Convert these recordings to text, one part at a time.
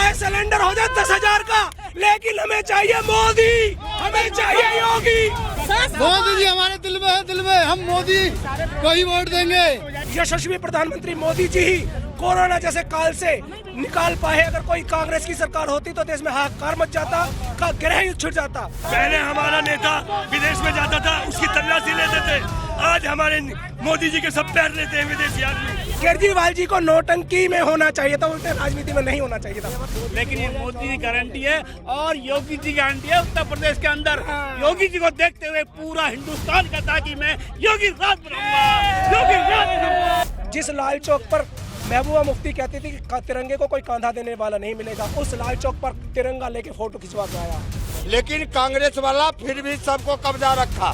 चाहे सिलेंडर हो जाए 10,000 का, लेकिन हमें चाहिए मोदी, हमें चाहिए योगी। मोदी जी हमारे दिल में है, दिल में हम मोदी को ही वोट देंगे। यशस्वी प्रधानमंत्री मोदी जी ही कोरोना जैसे काल से निकाल पाए। अगर कोई कांग्रेस की सरकार होती तो देश में हाहाकार मच जाता, का ग्रह युद्ध छिड़ जाता। पहले हमारा नेता विदेश में जाता था, उसकी तलाशी लेते थे। आज हमारे मोदी जी के सब पैर लेते हैं विदेशी आदमी। केजरीवाल जी को नौटंकी में होना चाहिए था, उल्टे राजनीति में नहीं होना चाहिए था। लेकिन ये मोदी जी गारंटी है और योगी जी गारंटी है उत्तर प्रदेश के अंदर। योगी जी को देखते हुए पूरा हिंदुस्तान कहता कि मैं योगी राज बनाऊंगा, योगी राज बनाऊंगा। जिस लाल चौक पर महबूबा मुफ्ती कहती थी कि तिरंगे को कोई कांधा देने वाला नहीं मिलेगा, उस लाल चौक पर तिरंगा लेके फोटो खिंचवा के आया। लेकिन कांग्रेस वाला फिर भी सबको कब्जा रखा।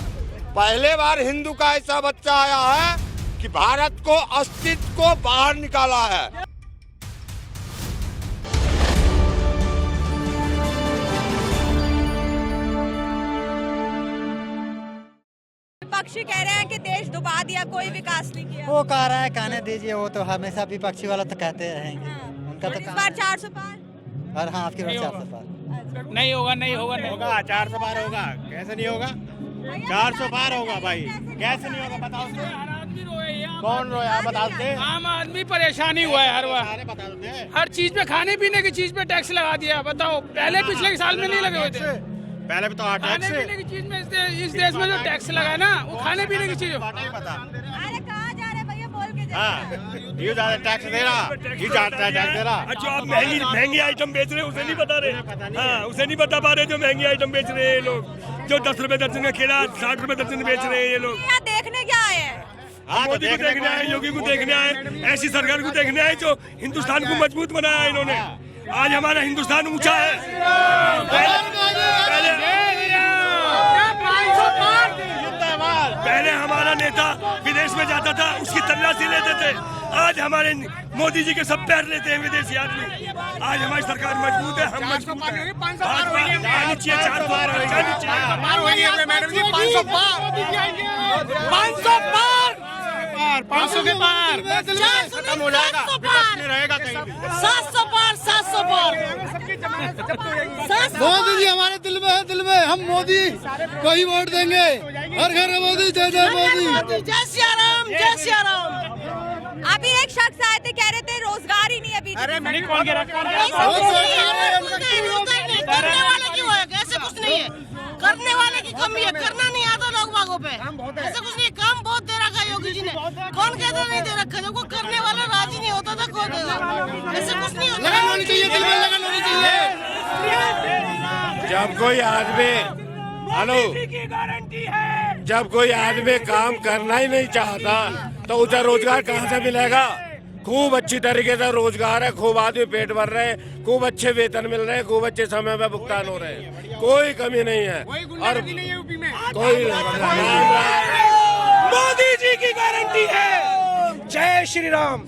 पहले बार हिंदू का ऐसा बच्चा आया है कि भारत को अस्तित्व को बाहर निकाला है। विपक्षी कह रहे हैं कि देश डुबा दिया, कोई विकास नहीं किया। वो कह रहा है, कहने दीजिए, वो तो हमेशा विपक्षी वाला तो कहते रहेंगे। उनका तो इस बार 400 पार। और हाँ, आपकी बार 400 पार नहीं होगा, नहीं होगा, नहीं होगा। 400 पार होगा, कैसे नहीं होगा? 400 पार होगा भाई, कैसे नहीं होगा बताओ। कौन रोया बताओ दे। आम आदमी परेशानी हुआ है हर चीज पे, खाने पीने की चीज पे टैक्स लगा दिया। बताओ, पहले पिछले साल में नहीं लगे हुए थे। पहले भी तो खाने पीने की चीज में इस देश में जो टैक्स लगा है ना, वो खाने पीने की चीज। अरे कहाँ जा रहे भैया, बोल के जा। ये ज्यादा टैक्स दे रहा, ये ज्यादा टैक्स दे रहा। जो आप महंगी आइटम बेच रहे हैं उसे नहीं बता रहे। हाँ, उसे नहीं बता पा रहे जो महंगी आइटम बेच रहे हैं ये लोग। जो 10 रुपए दर्जन का केला 60 रुपए दर्जन बेच रहे हैं ये लोग। यहाँ देखने क्या आए हैं? मोदी को देखने आए, योगी को देखने आए, ऐसी सरकार को देखने आए जो हिंदुस्तान को मजबूत बनाया है इन्होंने। आज हमारा हिंदुस्तान ऊंचा है। पहले हमारा नेता विदेश में जाता था, उसकी तलाशी लेते थे। आज हमारे मोदी जी के सब पैर लेते हैं विदेशी आदमी। आज हमारी सरकार मजबूत है, हम मजबूत हैं। 500 पार होगी, 500 पार। 500 के पार खत्म हो जाएगा, रहेगा कहीं। 700 पार, 700 पार। मोदी जी हमारे दिल में है, दिल में हम मोदी को ही वोट देंगे। हर घर में मोदी, जय जय मोदी। जय सिया राम, जय सिया राम। अभी एक शख्स आए थे, कह रहे थे रोजगार ही नहीं अभी। अरे मैंने कौन कह रहा? करने वाले की है, ऐसे कुछ नहीं है। करने वाले की कमी है, करना नहीं आता लोग बागों पे। ऐसे कुछ नहीं, काम बहुत दे रखा है योगी जी ने। कौन कहता नहीं दे रखा? जब को करने वाला राजी नहीं होता था कौन देगा? ऐसे कुछ नहीं होता। लगन होनी चाहिए, दिल में लगन होनी चाहिए। जब कोई आदमी हेलो जब कोई आदमी काम करना ही नहीं चाहता तो उसे रोजगार कहाँ से मिलेगा? खूब अच्छी तरीके से रोजगार है, खूब आदमी पेट भर रहे हैं, खूब अच्छे वेतन मिल रहे हैं, खूब अच्छे समय में भुगतान हो रहे हैं, कोई कमी नहीं है। और कोई मोदी जी की गारंटी है। जय श्री राम।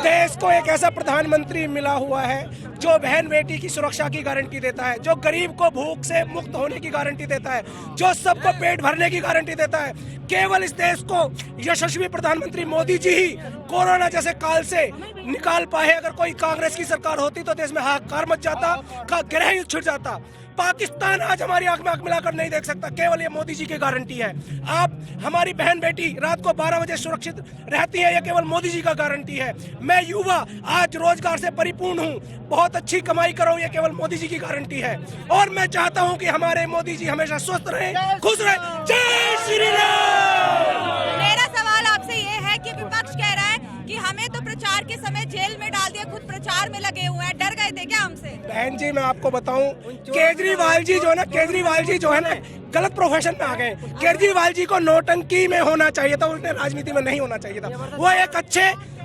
देश को एक ऐसा प्रधानमंत्री मिला हुआ है जो बहन बेटी की सुरक्षा की गारंटी देता है, जो गरीब को भूख से मुक्त होने की गारंटी देता है, जो सबको पेट भरने की गारंटी देता है। केवल इस देश को यशस्वी प्रधानमंत्री मोदी जी ही कोरोना जैसे काल से निकाल पाए। अगर कोई कांग्रेस की सरकार होती तो देश में हाहाकार मच जाता, का ग्रह युद्ध छिड़ जाता। पाकिस्तान आज हमारी आंख में आंख मिलाकर नहीं देख सकता, केवल ये मोदी जी की गारंटी है। आप हमारी बहन बेटी रात को 12 बजे सुरक्षित रहती है, ये केवल मोदी जी का गारंटी है। मैं युवा आज रोजगार से परिपूर्ण हूँ, बहुत अच्छी कमाई कर रहा हूँ, ये केवल मोदी जी की गारंटी है। और मैं चाहता हूँ कि हमारे मोदी जी हमेशा स्वस्थ रहे, खुश रहे। जय श्री राम। मेरा सवाल आपसे ये है कि विपक्ष कह रहा है कि हमें तो प्रचार के समय जेल में डाल दिया, खुद प्रचार में लगे हुए हैं। डर गए थे क्या हमसे? बहन जी मैं आपको बताऊं, केजरीवाल जी जो है ना, केजरीवाल जी जो है ना गलत प्रोफेशन में आ गए। केजरीवाल जी को नौटंकी में होना चाहिए था, उल्टे राजनीति में नहीं होना चाहिए था।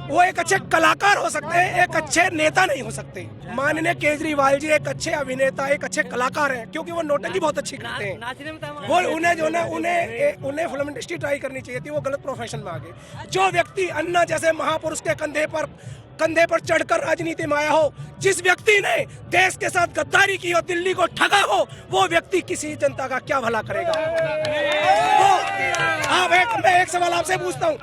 वो एक अच्छे कलाकार हो सकते हैं, एक अच्छे नेता नहीं हो सकते। माननीय केजरीवाल जी एक अच्छे अभिनेता, एक अच्छे कलाकार हैं, क्योंकि वो नौटंकी बहुत अच्छी करते हैं। वो उन्हें जो ना उन्हें फिल्म इंडस्ट्री ट्राई करनी चाहिए थी, वो गलत प्रोफेशन में आ गए। जो व्यक्ति अन्ना जैसे महापुरुष के कंधे पर कंधे पर चढ़कर राजनीति में आया हो, जिस व्यक्ति ने देश के साथ गद्दारी की हो, दिल्ली को ठगा हो, वो व्यक्ति किसी जनता का क्या भला करेगा? मैं एक सवाल आपसे पूछता हूँ,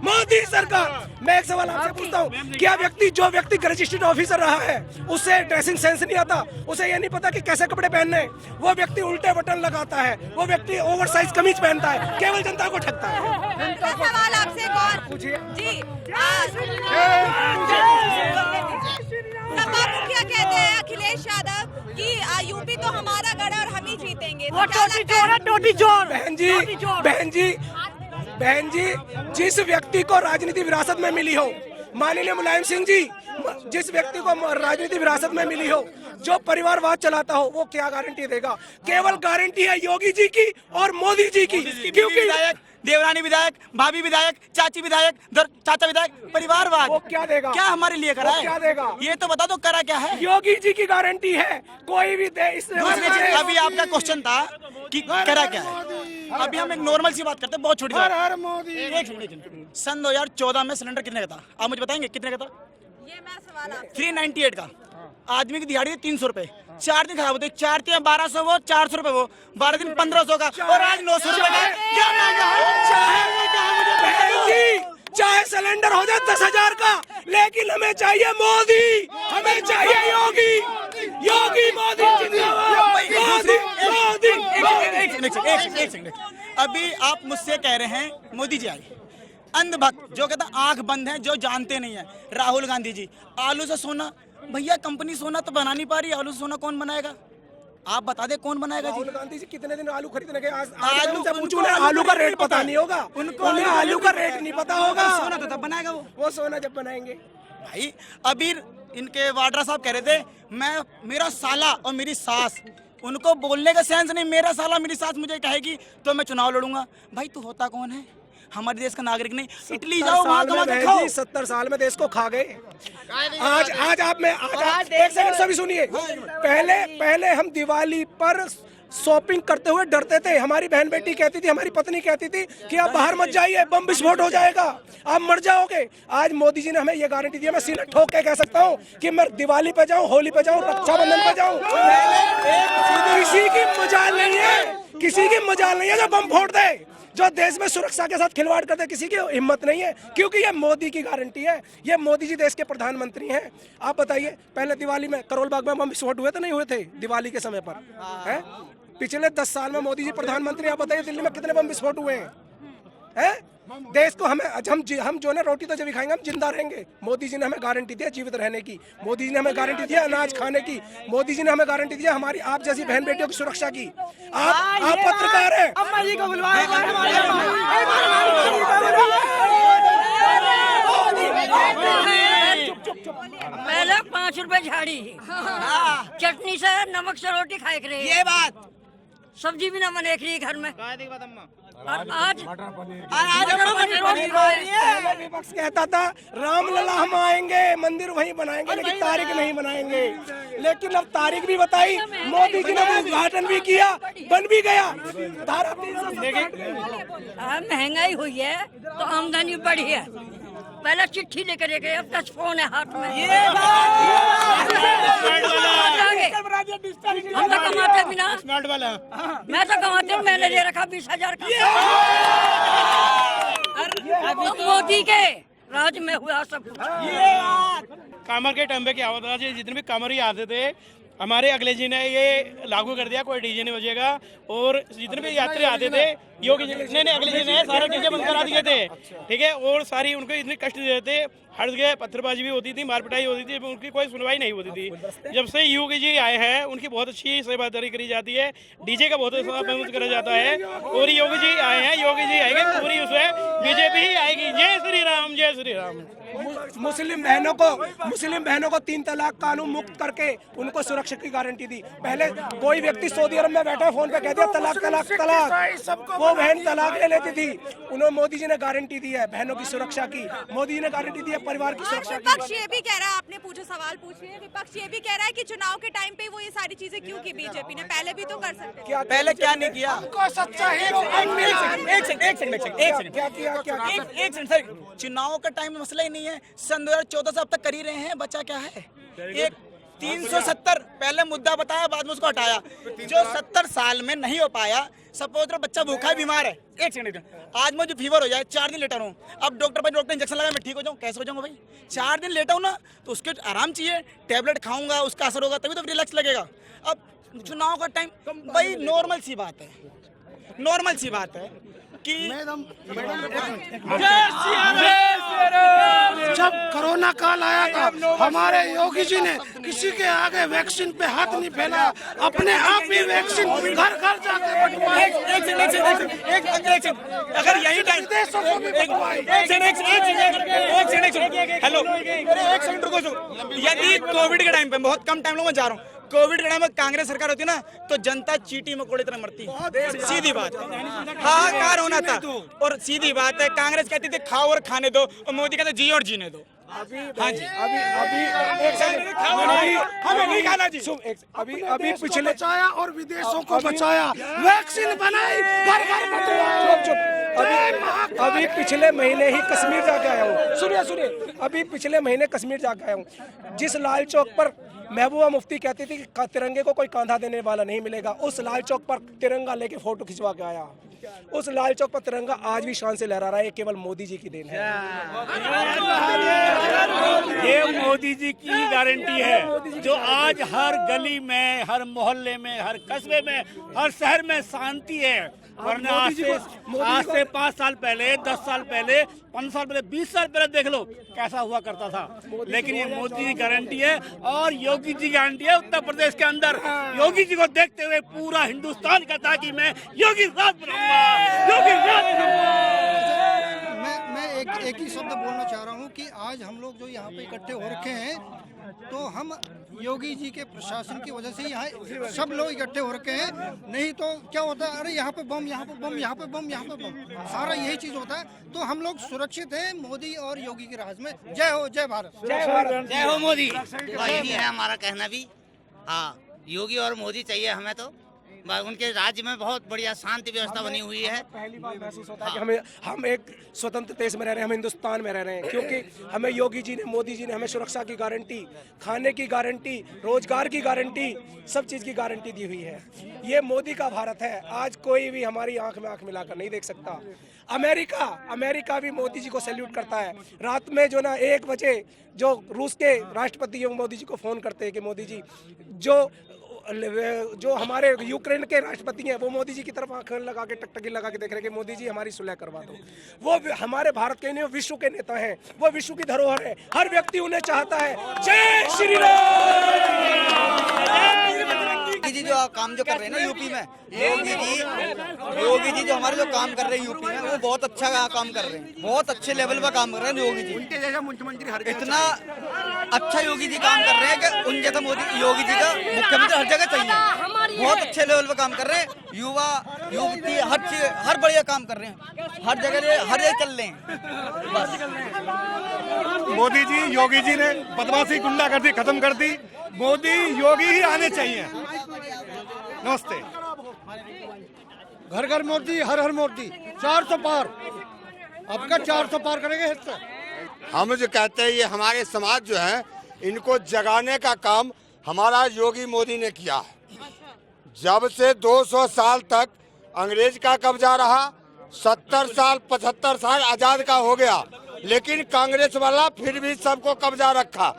मोदी सरकार, मैं एक सवाल आपसे पूछता हूँ, क्या जो व्यक्ति रजिस्ट्रेड ऑफिसर रहा है, उसे ड्रेसिंग सेंस नहीं आता, उसे ये नहीं पता कि कैसे कपड़े पहनने हैं, वो व्यक्ति उल्टे बटन लगाता है, वो व्यक्ति ओवरसाइज कमीज पहनता है, केवल जनता को ठगता है। सवाल आपसे एक और पूछिए जी। सपा मुखिया कहते हैं अखिलेश यादव कि यूपी तो हमारा गढ़ है और हम ही जीतेंगे। वो टोटी चोर बहन जी, जिस व्यक्ति को राजनीति विरासत में मिली हो, माननीय मुलायम सिंह जी, जिस व्यक्ति को राजनीति विरासत में मिली हो, जो परिवारवाद चलाता हो, वो क्या गारंटी देगा? केवल गारंटी है योगी जी की और मोदी जी की, क्योंकि देवरानी विधायक, भाभी विधायक, चाची विधायक, चाचा विधायक, परिवारवाद वो क्या देगा? क्या हमारे लिए करा है? क्या देगा? ये तो बता दो, करा क्या है? योगी जी की गारंटी है, कोई भी अभी आपका क्वेश्चन था कि करा क्या है। अभी हम एक नॉर्मल सी बात करते हैं, बहुत छोटी बात। सन 2014 में सिलेंडर कितने का था? आप मुझे बताएंगे कितने का था? ये मेरा सवाल है। 398 का। आदमी की दिहाड़ी 300 रुपए, 4 दिन खराब होते, 4 दिन 1200 वो, 400 रुपए वो, 12 दिन 1500 का, और आज 900 रुपए का। क्या महंगा है? चाहे सिलेंडर हो जाए 10,000 का, लेकिन हमें चाहिए मोदी, हमें चाहिए योगी मोदी जिंदाबाद। अभी आप मुझसे कह रहे हैं मोदी जी आए, अंधभक्त जो कहता आंख बंद है, जो जानते नहीं है। राहुल गांधी जी, आलू से सोना, भैया कंपनी सोना तो बना नहीं पा रही, आलू से सोना कौन बनाएगा? आप बता दे कौन बनाएगा? राहुल गांधी जी कितने दिन आलू खरीदने गए? आलू से पूछो ना, आलू का रेट पता नहीं होगा उन्हें, आलू का रेट नहीं पता होगा। सोना तो तब बनाएगा वो सोना जब बनाएंगे। भाई अभी इनके वाड्रा साहब कह रहे थे, मेरा साला और मेरी सास, उनको बोलने का सेंस नहीं, मेरा साला मेरी सास मुझे कहेगी तो मैं चुनाव लड़ूंगा। भाई तू होता कौन है? हमारे देश का नागरिक नहीं। इटली जाओ, वहां कमा के खाओ। 70 साल में देश को खा गए। आज एक सेकंड सभी सुनिए। पहले हम दिवाली पर शॉपिंग करते हुए डरते थे। हमारी बहन बेटी कहती थी, हमारी पत्नी कहती थी कि आप बाहर मत जाइए, बम विस्फोट हो जाएगा, आप मर जाओगे। आज मोदी जी ने हमें ये गारंटी दी है। मैं सीना ठोक के कह सकता हूँ कि मैं दिवाली पे जाऊँ, होली पे जाऊँ, रक्षाबंधन पे जाऊँ, किसी की मजाल नहीं है जो बम फोड़ दे, जो देश में सुरक्षा के साथ खिलवाड़ करते, किसी की हिम्मत नहीं है, क्योंकि ये मोदी की गारंटी है। ये मोदी जी देश के प्रधानमंत्री हैं। आप बताइए, पहले दिवाली में करोल बाग में बम विस्फोट हुए थे, नहीं हुए थे दिवाली के समय पर? है पिछले 10 साल में मोदी जी प्रधानमंत्री, आप बताइए दिल्ली में कितने बम विस्फोट हुए हैं? देश को हम जो ना रोटी तो जब भी खाएंगे, हम जिंदा रहेंगे। मोदी जी ने हमें गारंटी दी है जीवित रहने की, मोदी जी ने हमें गारंटी दी है अनाज खाने की, मोदी जी ने हमें गारंटी दी है हमारी आप जैसी बहन बेटियों की सुरक्षा की। आप पत्रकार हैं, पहले 5 रुपए झाड़ी, चटनी से नमक से रोटी खाए करे, ये बात, सब्जी भी ना बने घर में। आज विपक्ष कहता था रामलला हम आएंगे, मंदिर वहीं बनाएंगे, लेकिन तारीख नहीं बनाएंगे। लेकिन अब तारीख भी बताई, मोदी जी ने उद्घाटन भी किया, बन भी गया। धारा 360 महंगाई हुई है तो आमदनी बढ़ी है। पहले चिट्ठी लेकर गए, अब टच फोन है हाथ में। हम तो कमाते बिना, मैं तो कमाते हूँ, मैंने ले रखा 20,000 का। तो मोदी के राज में हुआ सब कुछ। कामर के टम्बे की आवाज, जितने भी कामरी आते थे हमारे अगले जी ने ये लागू कर दिया, कोई डीजे नहीं बजेगा। और जितने भी यात्री आते थे, योगी जी ने अगले जी ने सारे डीजे बंद करा दिए थे, ठीक है। और सारी उनको इतने कष्ट देते थे, हर जगह पत्थरबाजी भी होती थी, मारपिटाई होती थी, उनकी कोई सुनवाई नहीं होती थी। जब से योगी जी आए हैं, उनकी बहुत अच्छी सेवादारी करी जाती है, डीजे का बहुत अच्छा प्रबंध करा जाता है। और योगी जी आए हैं, योगी जी आएंगे, पूरी उसमें बीजेपी ही आएगी। जय श्री राम, जय श्री राम। मुस्लिम बहनों को 3 तलाक कानून मुक्त करके उनको सुरक्षा की गारंटी दी। पहले कोई व्यक्ति सऊदी अरब में बैठा फोन पे कह दिया तलाक तलाक तलाक, वो बहन तलाक ले लेती थी। उन्होंने मोदी जी ने गारंटी दी है बहनों की सुरक्षा की। मोदी जी ने गारंटी दी है परिवार की सुरक्षा की विपक्ष ये भी कह रहा है, आपने पूछा सवाल पूछ लिया, विपक्ष ये भी कह रहा है कि चुनाव के टाइम पे वो ये सारी चीजें क्यों की बीजेपी ने, पहले भी तो कर सकते क्या पहले क्या नहीं किया? सच्चा हीरो एक सेकंड क्या किया एक सेकंड सर, चुनाव का टाइम मसला ही नहीं है। सन 2014 से अब तक कर ही रहे हैं, बचा क्या है? एक 370 पहले मुद्दा बताया, बाद में उसको हटाया। जो 70 साल में नहीं हो पाया, सपोज बच्चा भूखा है, बीमार है, एक सेकंड, आज मुझे फीवर हो जाए, 4 दिन लेटा हूँ, अब डॉक्टर इंजेक्शन लगाया, मैं ठीक हो जाऊँ, कैसे हो जाऊंगा भाई? 4 दिन लेटा हूँ ना, तो उसके आराम चाहिए, टैबलेट खाऊंगा, उसका असर होगा, तभी तो रिलैक्स लगेगा। अब चुनाव का टाइम भाई नॉर्मल सी बात है कि जब कोरोना काल आया था, हमारे योगी जी ने किसी के आगे वैक्सीन पे हाथ नहीं फैला, अपने आप ही वैक्सीन घर घर जाके बंटवाई। अगर यही टाइम हेलो एक सेकंड रुको, यदि कोविड के टाइम पे, बहुत कम टाइम में जा रहा हूँ, कोविड के टाइम में कांग्रेस सरकार होती ना, तो जनता चींटी मकोड़े तरह मरती। सीधी बात है, हाहाकार होना था। और सीधी बात है, कांग्रेस कहती थी खाओ और खाने दो, और मोदी कहते जियो और जीने दो। हाँ जी, हमें नहीं खाना जी। अभी पिछले बचाया और विदेशों को बचाया, वैक्सीन बनाई, घर घर बंटवाई। अभी पिछले महीने ही कश्मीर जाके आया हूँ, सुनिए, अभी पिछले महीने कश्मीर जाके आया हूँ। जिस लाल चौक पर महबूबा मुफ्ती कहती थी कि तिरंगे को कोई कांधा देने वाला नहीं मिलेगा, उस लाल चौक पर तिरंगा लेके फोटो खिंचवा के आया। उस लाल चौक पर तिरंगा आज भी शान से लहरा रहा है, ये केवल मोदी जी की देन है। ये मोदी जी की गारंटी है, जो आज हर गली में, हर मोहल्ले में, हर कस्बे में, हर शहर में शांति है। वरना आज से 5 साल पहले, 10 साल पहले, 5 साल पहले, 20 साल पहले देख लो कैसा हुआ करता था। लेकिन ये मोदी जी गारंटी है और योगी जी गारंटी है। उत्तर प्रदेश के अंदर योगी जी को देखते हुए पूरा हिंदुस्तान कहता है कि मैं योगी राज बनाऊंगा, योगी राज बनाऊंगा। मैं एक ही शब्द बोलना चाह रहा हूँ कि आज हम लोग जो यहाँ पे इकट्ठे हो रखे हैं, तो हम योगी जी के प्रशासन की वजह से यहाँ सब लोग इकट्ठे हो रखे हैं। नहीं तो क्या होता है, अरे यहाँ पे बम, यहाँ पे बम, यहाँ पे बम, यहाँ पे बम, सारा यही चीज होता है। तो हम लोग सुरक्षित हैं मोदी और योगी के राज में। जय हो, जय भारत, जय हो मोदी। यही है हमारा कहना भी। हाँ, योगी और मोदी चाहिए हमें। तो उनके राज्य में बहुत बढ़िया शांति व्यवस्था बनी हुई है। पहली बार महसूस होता है कि हम एक स्वतंत्र देश में रह रहे हैं, हम हिंदुस्तान में रह रहे हैं, क्योंकि हमें योगी जी ने, मोदी जी ने हमें सुरक्षा की गारंटी, खाने की गारंटी, रोजगार की गारंटी, सब चीज की गारंटी दी हुई है। ये मोदी का भारत है। आज कोई भी हमारी आंख में आंख मिलाकर नहीं देख सकता। अमेरिका भी मोदी जी को सैल्यूट करता है। रात में जो ना 1 बजे जो रूस के राष्ट्रपति मोदी जी को फोन करते हैं कि मोदी जी, जो हमारे यूक्रेन के राष्ट्रपति हैं, वो मोदी जी की तरफ आंखें लगा के, टकटकी लगा के देख रहे हैं कि मोदी जी हमारी सुलह करवा दो। वो हमारे भारत के नहीं, विश्व के नेता हैं, वो विश्व की धरोहर है। हर व्यक्ति उन्हें चाहता है। जय श्री राम। जी जो काम जो कर रहे हैं ना यूपी में, योगी जी जो हमारे जो काम कर रहे हैं यूपी में, वो बहुत अच्छा काम कर रहे हैं, बहुत अच्छे लेवल पर काम कर रहे हैं योगी जी। उनके जैसा मुख्यमंत्री इतना अच्छा योगी जी काम कर रहे हैं कि उन जैसा योगी जी का मुख्यमंत्री हर जगह चाहिए। बहुत अच्छे लेवल पर काम कर रहे हैं, युवा युवती हर बढ़िया काम कर रहे हैं, हर जगह चल रहे हैं। मोदी जी, योगी जी ने बदमाशी, गुंडागर्दी खत्म कर दी। मोदी योगी ही आने चाहिए। नमस्ते। घर घर मोदी, हर हर मोदी, 400 पार। आपका 400 पार करेंगे हिस्सा। हम जो कहते हैं, ये हमारे समाज जो है, इनको जगाने का काम हमारा योगी मोदी ने किया है। जब से 200 साल तक अंग्रेज का कब्जा रहा, 70 साल 75 साल आजाद का हो गया, लेकिन कांग्रेस वाला फिर भी सबको कब्जा रखा।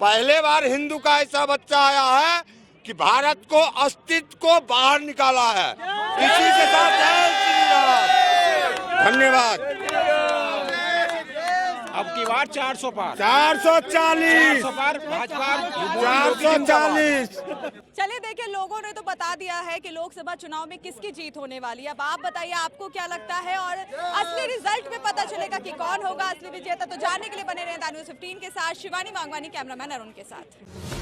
पहले बार हिंदू का ऐसा बच्चा आया है कि भारत को अस्तित्व को बाहर निकाला है। इसी के साथ जय श्री राम। धन्यवाद। अब की बार 400 पार, 440 पार भाजपा 440। चलिए देखिए, लोगों ने तो बता दिया है कि लोकसभा चुनाव में किसकी जीत होने वाली है। अब आप बताइए आपको क्या लगता है, और असली रिजल्ट में पता चलेगा कि कौन होगा असली विजेता। तो जानने के लिए बने रहे न्यूज़ 15 के साथ। शिवानी मांगवानी, कैमरामैन अरुण के साथ।